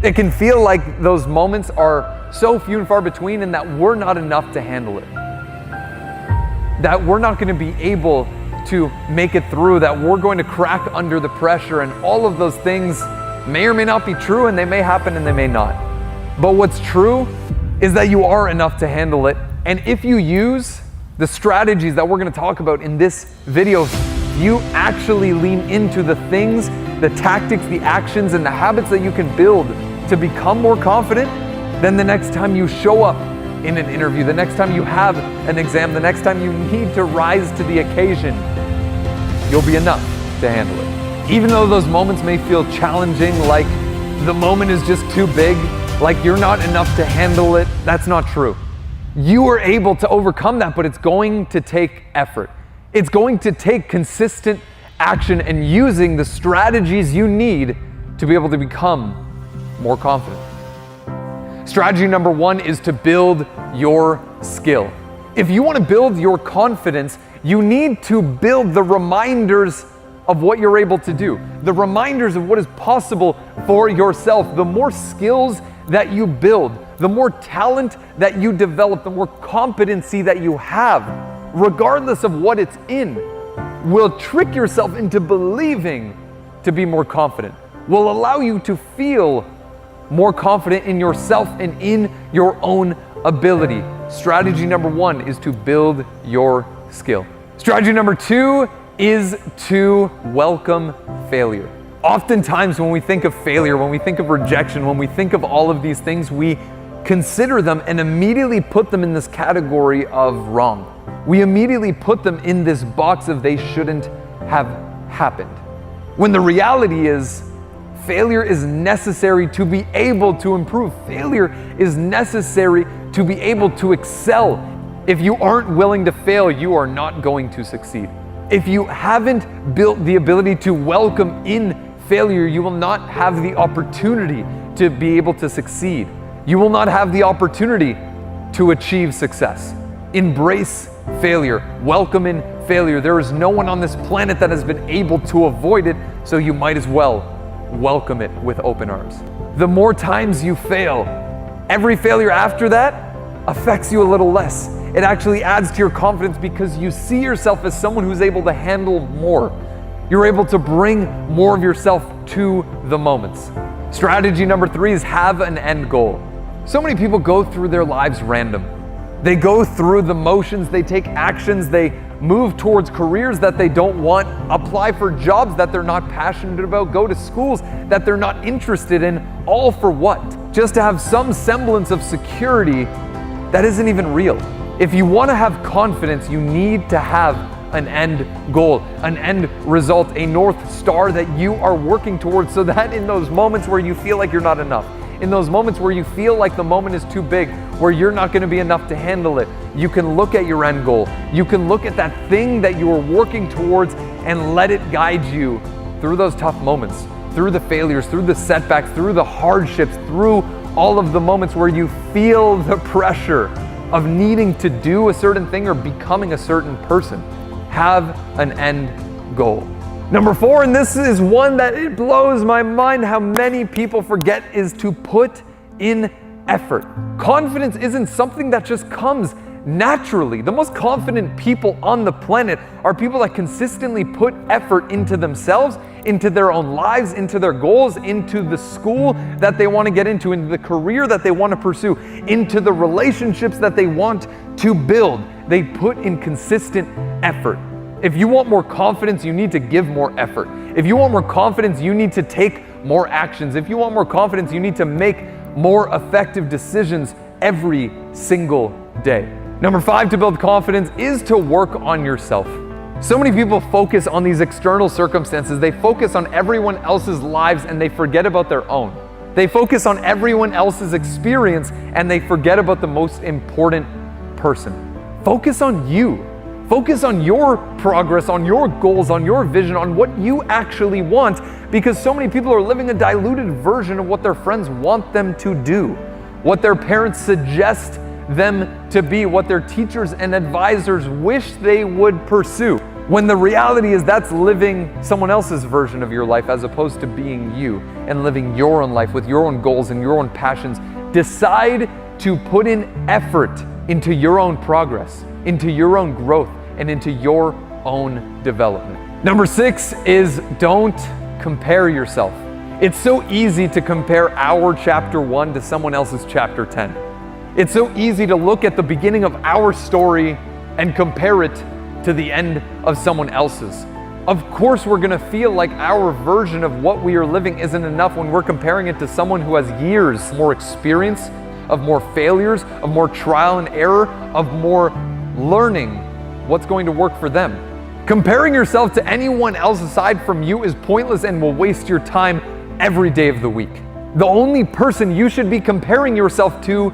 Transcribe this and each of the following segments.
It can feel like those moments are so few and far between and that we're not enough to handle it. That we're not going to be able to make it through, that we're going to crack under the pressure, and all of those things may or may not be true, and they may happen and they may not. But what's true is that you are enough to handle it. And if you use the strategies that we're going to talk about in this video, you actually lean into the things, the tactics, the actions, and the habits that you can build to become more confident, then the next time you show up in an interview, the next time you have an exam, the next time you need to rise to the occasion, you'll be enough to handle it. Even though those moments may feel challenging, like the moment is just too big, like you're not enough to handle it, that's not true. You are able to overcome that, but it's going to take effort. It's going to take consistent action and using the strategies you need to be able to become more confident. Strategy number 1 is to build your skill. If you want to build your confidence, you need to build the reminders of what you're able to do, the reminders of what is possible for yourself. The more skills that you build, the more talent that you develop, the more competency that you have, regardless of what it's in, will trick yourself into believing to be more confident, will allow you to feel more confident in yourself and in your own ability. Strategy number 1 is to build your skill. Strategy number 2 is to welcome failure. Oftentimes when we think of failure, when we think of rejection, when we think of all of these things, we consider them and immediately put them in this category of wrong. We immediately put them in this box of they shouldn't have happened. When the reality is, failure is necessary to be able to improve. Failure is necessary to be able to excel. If you aren't willing to fail, you are not going to succeed. If you haven't built the ability to welcome in failure, you will not have the opportunity to be able to succeed. You will not have the opportunity to achieve success. Embrace failure. Welcome in failure. There is no one on this planet that has been able to avoid it, so you might as well welcome it with open arms. The more times you fail, every failure after that affects you a little less. It actually adds to your confidence because you see yourself as someone who's able to handle more. You're able to bring more of yourself to the moments. Strategy number 3 is have an end goal. So many people go through their lives random. They go through the motions, they take actions, they move towards careers that they don't want, apply for jobs that they're not passionate about, go to schools that they're not interested in, all for what? Just to have some semblance of security that isn't even real. If you want to have confidence, you need to have an end goal, an end result, a North Star that you are working towards, so that in those moments where you feel like you're not enough, in those moments where you feel like the moment is too big, where you're not going to be enough to handle it, you can look at your end goal. You can look at that thing that you are working towards and let it guide you through those tough moments, through the failures, through the setbacks, through the hardships, through all of the moments where you feel the pressure of needing to do a certain thing or becoming a certain person. Have an end goal. Number 4, and this is one that it blows my mind how many people forget, is to put in effort. Confidence isn't something that just comes naturally. The most confident people on the planet are people that consistently put effort into themselves, into their own lives, into their goals, into the school that they want to get into the career that they want to pursue, into the relationships that they want to build. They put in consistent effort. If you want more confidence, you need to give more effort. If you want more confidence, you need to take more actions. If you want more confidence, you need to make more effective decisions every single day. Number 5 to build confidence is to work on yourself. So many people focus on these external circumstances. They focus on everyone else's lives and they forget about their own. They focus on everyone else's experience and they forget about the most important person. Focus on you. Focus on your progress, on your goals, on your vision, on what you actually want, because so many people are living a diluted version of what their friends want them to do, what their parents suggest them to be, what their teachers and advisors wish they would pursue. When the reality is that's living someone else's version of your life as opposed to being you and living your own life with your own goals and your own passions. Decide to put in effort into your own progress, into your own growth, and into your own development. Number 6 is don't compare yourself. It's so easy to compare our chapter 1 to someone else's chapter 10. It's so easy to look at the beginning of our story and compare it to the end of someone else's. Of course, we're gonna feel like our version of what we are living isn't enough when we're comparing it to someone who has years more experience, of more failures, of more trial and error, of more learning what's going to work for them. Comparing yourself to anyone else aside from you is pointless and will waste your time every day of the week. The only person you should be comparing yourself to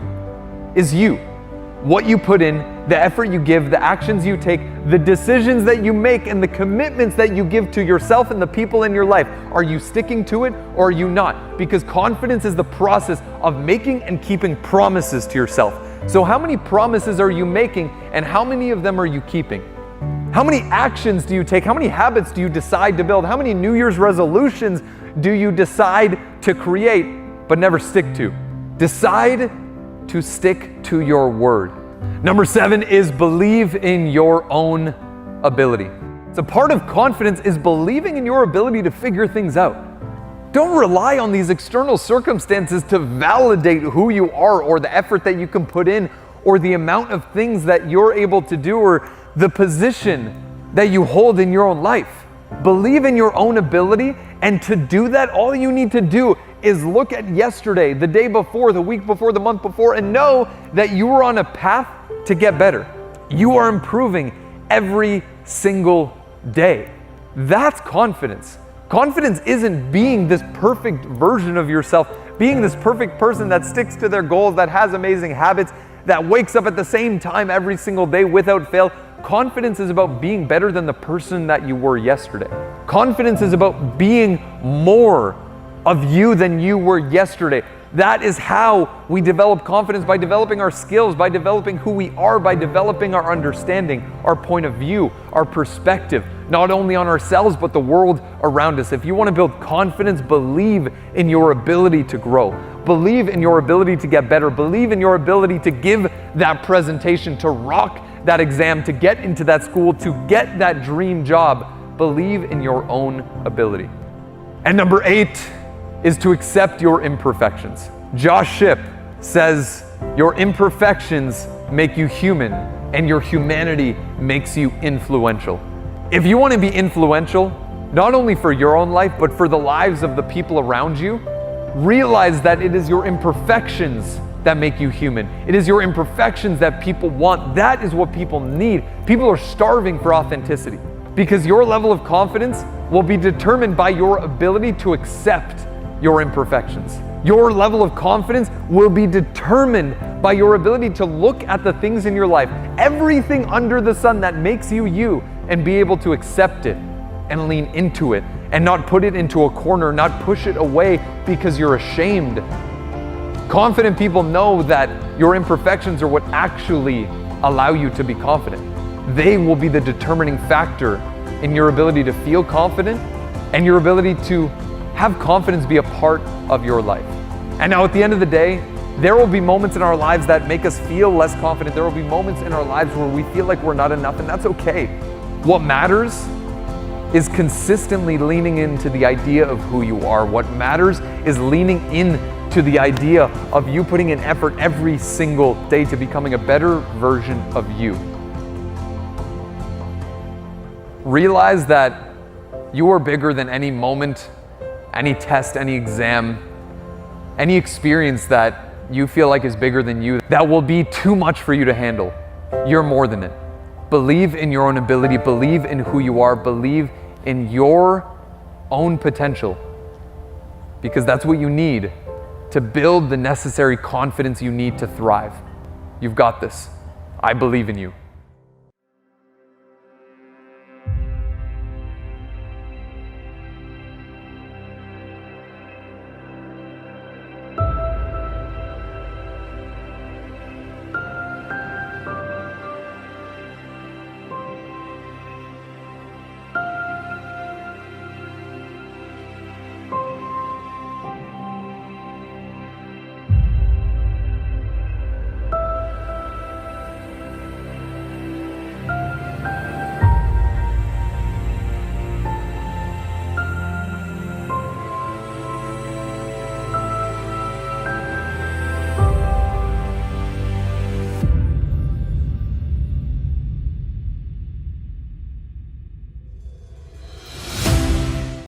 is you. What you put in, the effort you give, the actions you take, the decisions that you make, and the commitments that you give to yourself and the people in your life. Are you sticking to it or are you not? Because confidence is the process of making and keeping promises to yourself. So how many promises are you making and how many of them are you keeping? How many actions do you take? How many habits do you decide to build? How many New Year's resolutions do you decide to create but never stick to? Decide to stick to your word. Number 7 is believe in your own ability. So part of confidence is believing in your ability to figure things out. Don't rely on these external circumstances to validate who you are or the effort that you can put in or the amount of things that you're able to do or the position that you hold in your own life. Believe in your own ability, and to do that, all you need to do is look at yesterday, the day before, the week before, the month before, and know that you are on a path to get better. You are improving every single day. That's confidence. Confidence isn't being this perfect version of yourself, being this perfect person that sticks to their goals, that has amazing habits, that wakes up at the same time every single day without fail. Confidence is about being better than the person that you were yesterday. Confidence is about being more of you than you were yesterday. That is how we develop confidence, by developing our skills, by developing who we are, by developing our understanding, our point of view, our perspective, not only on ourselves, but the world around us. If you want to build confidence, believe in your ability to grow. Believe in your ability to get better. Believe in your ability to give that presentation, to rock that exam, to get into that school, to get that dream job. Believe in your own ability. And number 8 is to accept your imperfections. Josh Shipp says, your imperfections make you human and your humanity makes you influential. If you want to be influential, not only for your own life, but for the lives of the people around you, realize that it is your imperfections that make you human. It is your imperfections that people want. That is what people need. People are starving for authenticity because your level of confidence will be determined by your ability to accept your imperfections. Your level of confidence will be determined by your ability to look at the things in your life, everything under the sun that makes you you, and be able to accept it and lean into it and not put it into a corner, not push it away because you're ashamed. Confident people know that your imperfections are what actually allow you to be confident. They will be the determining factor in your ability to feel confident and your ability to have confidence be a part of your life. And now at the end of the day, there will be moments in our lives that make us feel less confident. There will be moments in our lives where we feel like we're not enough, and that's okay. What matters is consistently leaning into the idea of who you are. What matters is leaning into the idea of you putting in effort every single day to becoming a better version of you. Realize that you are bigger than any moment, any test, any exam, any experience that you feel like is bigger than you, that will be too much for you to handle. You're more than it. Believe in your own ability, believe in who you are, believe in your own potential, because that's what you need to build the necessary confidence you need to thrive. You've got this. I believe in you.